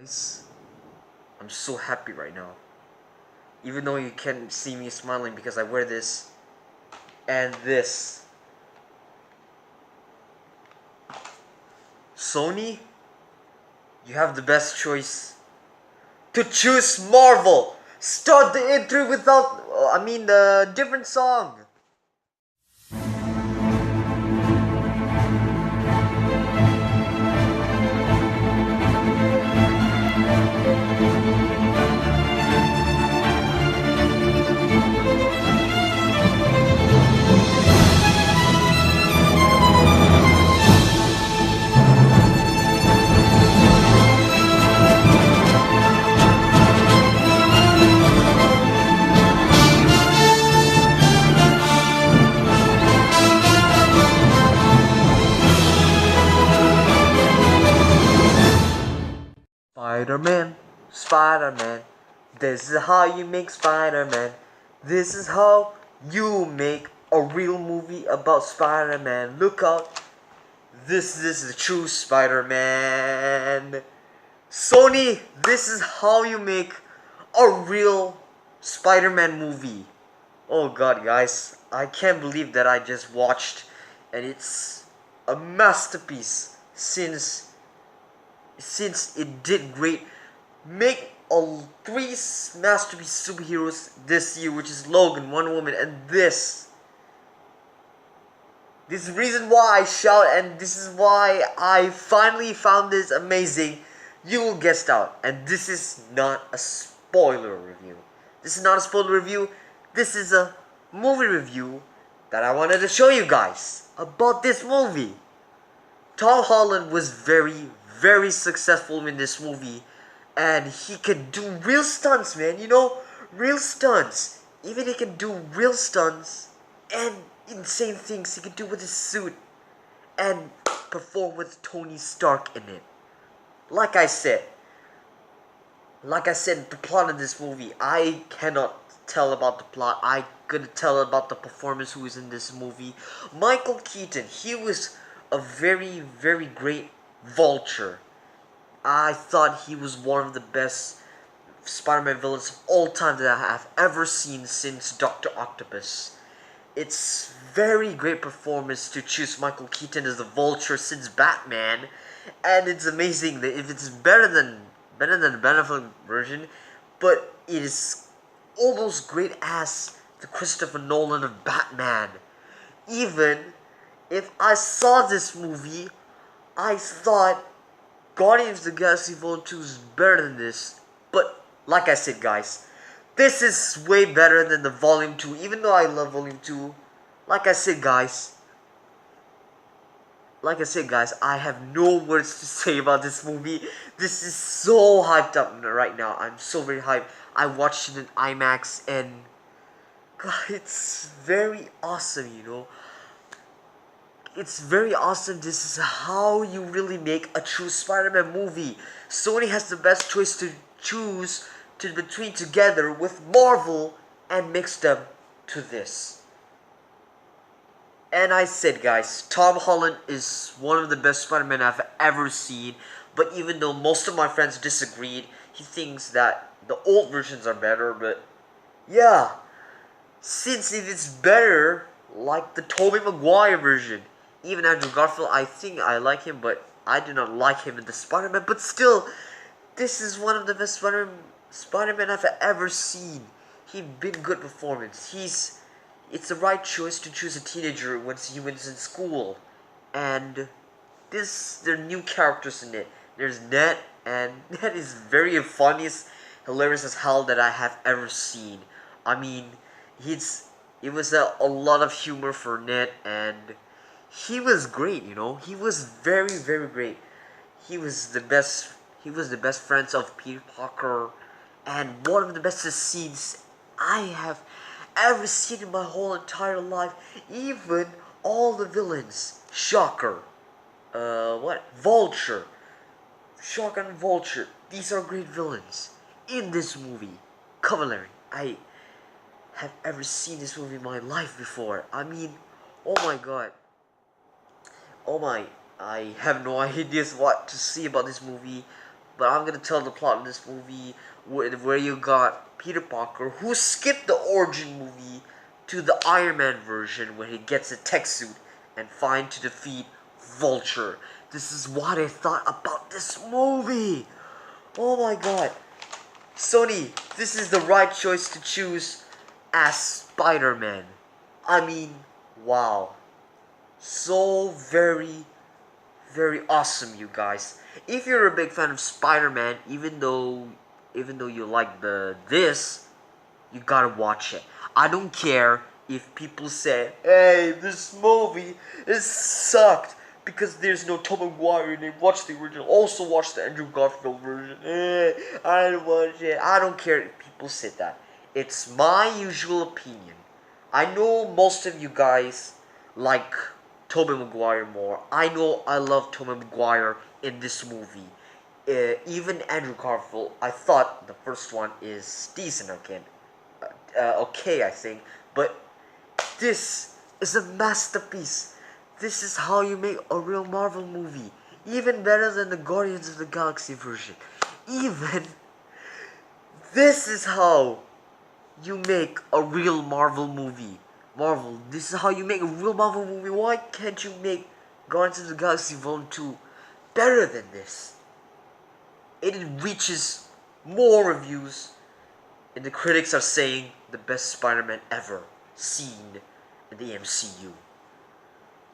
guys, I'm so happy right now. Even though you can't see me smiling because I wear this and this. Sony, you have the best choice to choose Marvel. Start the intro without, the different song. Spiderman, Spiderman, this is how you make Spiderman. This is how you make a real movie about Spider-Man. Look out, this is the true Spider-Man. Sony, this is how you make a real Spider-Man movie. Oh god, guys, I can't believe that I just watched, and it's a masterpiece since it did great. Make all three masterpiece superheroes this year, which is Logan, Wonder Woman, and this. This is the reason why I shout, and this is why I finally found this amazing. You will guess out, and this is not a spoiler review. This is not a spoiler review. This is a movie review that I wanted to show you guys about this movie. Tom Holland was very, very successful in this movie, and he can do real stunts, man. You know, real stunts. Even he can do real stunts and insane things he can do with his suit and perform with Tony Stark in it. Like I said, the plot of this movie, I cannot tell about the plot. I could tell about the performance who is in this movie. Michael Keaton, he was a very, very great Vulture. I thought he was one of the best Spider-Man villains of all time that I have ever seen since Dr. Octopus. It's very great performance to choose Michael Keaton as the Vulture since Batman, and it's amazing that if it's better than the Ben Affleck version, but it is almost great as the Christopher Nolan of Batman. Even if I saw this movie, I thought Guardians of the Galaxy Vol. 2 is better than this. But like I said, guys, this is way better than the Volume 2. Even though I love Volume 2, like I said, guys, I have no words to say about this movie. This is so hyped up right now. I'm so very hyped. I watched it in IMAX, and God, it's very awesome, you know. It's very awesome. This is how you really make a true Spider-Man movie. Sony has the best choice to choose between together with Marvel and mix them to this. And I said, guys, Tom Holland is one of the best Spider-Man I've ever seen. But even though most of my friends disagreed, he thinks that the old versions are better. But yeah, since it is better, like the Tobey Maguire version. Even Andrew Garfield, I think I like him, but I do not like him in the Spider-Man. But still, this is one of the best Spider-Man I've ever seen. He been good performance. It's the right choice to choose a teenager once he was in school. And there are new characters in it. There's Ned, and Ned is very funniest, hilarious as hell that I have ever seen. I mean, it was a lot of humor for Ned, and he was great, you know. He was very, very great. He was the best friends of Peter Parker, and one of the best scenes I have ever seen in my whole entire life. Even all the villains, Shocker, Vulture, Shocker and Vulture, these are great villains in this movie. Cavalry, I have ever seen this movie in my life before. I mean, oh my god. Oh my, I have no ideas what to see about this movie. but I'm gonna tell the plot of this movie where you got Peter Parker, who skipped the origin movie to the Iron Man version where he gets a tech suit and find to defeat Vulture. This is what I thought about this movie. Oh my god. Sony, this is the right choice to choose as Spider-Man. I mean, wow. So very, very awesome, you guys. If you're a big fan of Spider-Man, even though you like this, you gotta watch it. I don't care if people say, "Hey, this movie is sucked because there's no Tom Maguire in it." Watch the original. Also watch the Andrew Garfield version. I don't watch it. I don't care if people say that. It's my usual opinion. I know most of you guys like Tobey Maguire more. I know I love Tobey Maguire in this movie. Even Andrew Garfield, I thought the first one is decent, okay, I think, but this is a masterpiece. This is how you make a real Marvel movie, even better than the Guardians of the Galaxy version. Even this is how you make a real Marvel movie. Marvel, this is how you make a real Marvel movie. Why can't you make Guardians of the Galaxy Volume 2 better than this? It reaches more reviews, and the critics are saying the best Spider-Man ever seen in the MCU.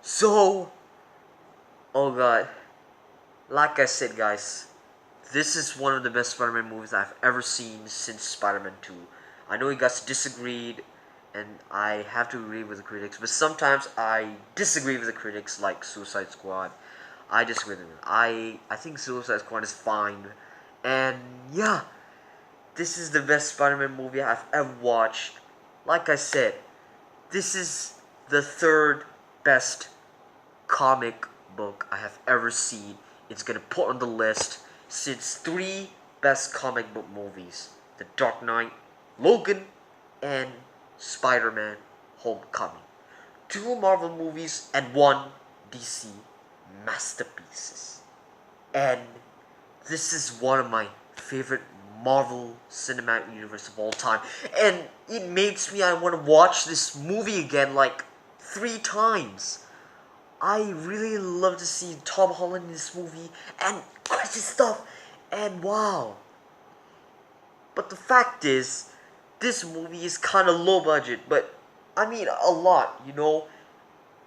So, oh god, like I said, guys, this is one of the best Spider-Man movies I've ever seen since Spider-Man 2. I know you guys disagreed, and I have to agree with the critics, but sometimes I disagree with the critics, like Suicide Squad. I disagree with them. I think Suicide Squad is fine, and yeah, this is the best Spider-Man movie I've ever watched. Like I said, this is the third best comic book I have ever seen. It's gonna put on the list since three best comic book movies: The Dark Knight, Logan, and Spider-Man Homecoming. Two Marvel movies and one DC masterpieces. And this is one of my favorite Marvel Cinematic Universe of all time. And it makes me I want to watch this movie again like 3 times. I really love to see Tom Holland in this movie and crazy stuff. And wow. But the fact is, this movie is kind of low budget, but I mean a lot.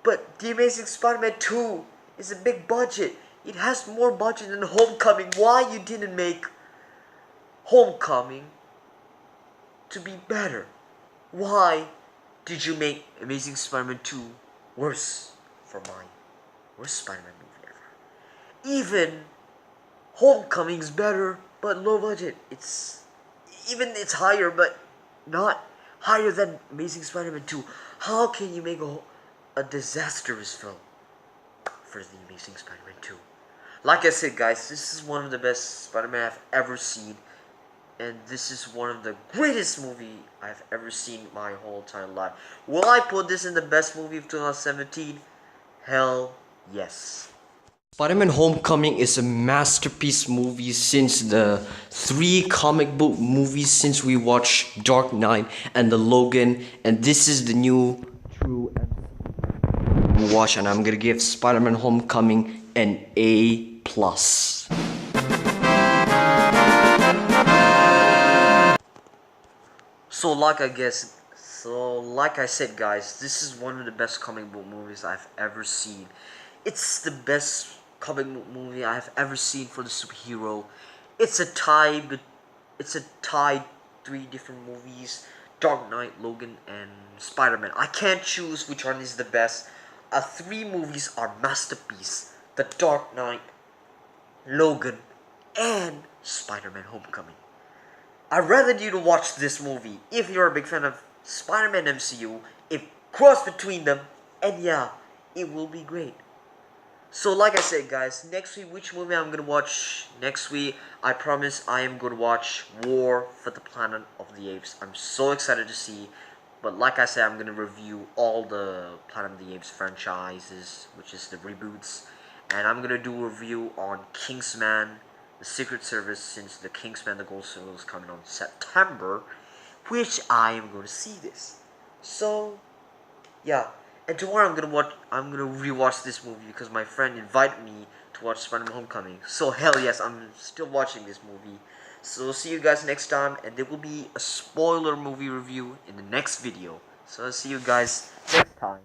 But The Amazing Spider-Man 2 is a big budget. It has more budget than Homecoming. Why you didn't make Homecoming to be better? Why did you make Amazing Spider-Man 2 worse for mine? Worst Spider-Man movie ever. Even Homecoming's better, but low budget. It's higher, but not higher than Amazing Spider-Man 2. How can you make a disastrous film for The Amazing Spider-Man 2? Like I said, guys, this is one of the best Spider-Man I've ever seen. And this is one of the greatest movie I've ever seen my whole entire life. Will I put this in the best movie of 2017? Hell yes. Spider-Man Homecoming is a masterpiece movie since the 3 comic book movies since we watched Dark Knight and the Logan, and this is the new true watch, and I'm gonna give Spider-Man Homecoming an A+. So like I said, guys, this is one of the best comic book movies I've ever seen. It's the best comic book movie I've ever seen for the superhero. It's a tie, but it's a tied 3 different movies: Dark Knight, Logan, and Spider-Man. I can't choose which one is the best. 3 movies are masterpiece: The Dark Knight, Logan, and Spider-Man Homecoming. I'd rather you to watch this movie if you're a big fan of Spider-Man MCU. If cross between them, and yeah, it will be great. So like I said, guys, next week, which movie I'm gonna watch next week? I promise I am gonna watch War for the Planet of the Apes. I'm so excited to see. But like I said, I'm gonna review all the Planet of the Apes franchises, which is the reboots. And I'm gonna do a review on Kingsman, the the Secret Service, since the Kingsman: The Gold Circle is coming on September, which I am going to see this. So yeah, and tomorrow I'm gonna rewatch this movie because my friend invited me to watch Spider-Man: Homecoming. So hell yes, I'm still watching this movie. So see you guys next time, and there will be a spoiler movie review in the next video. So I'll see you guys next time.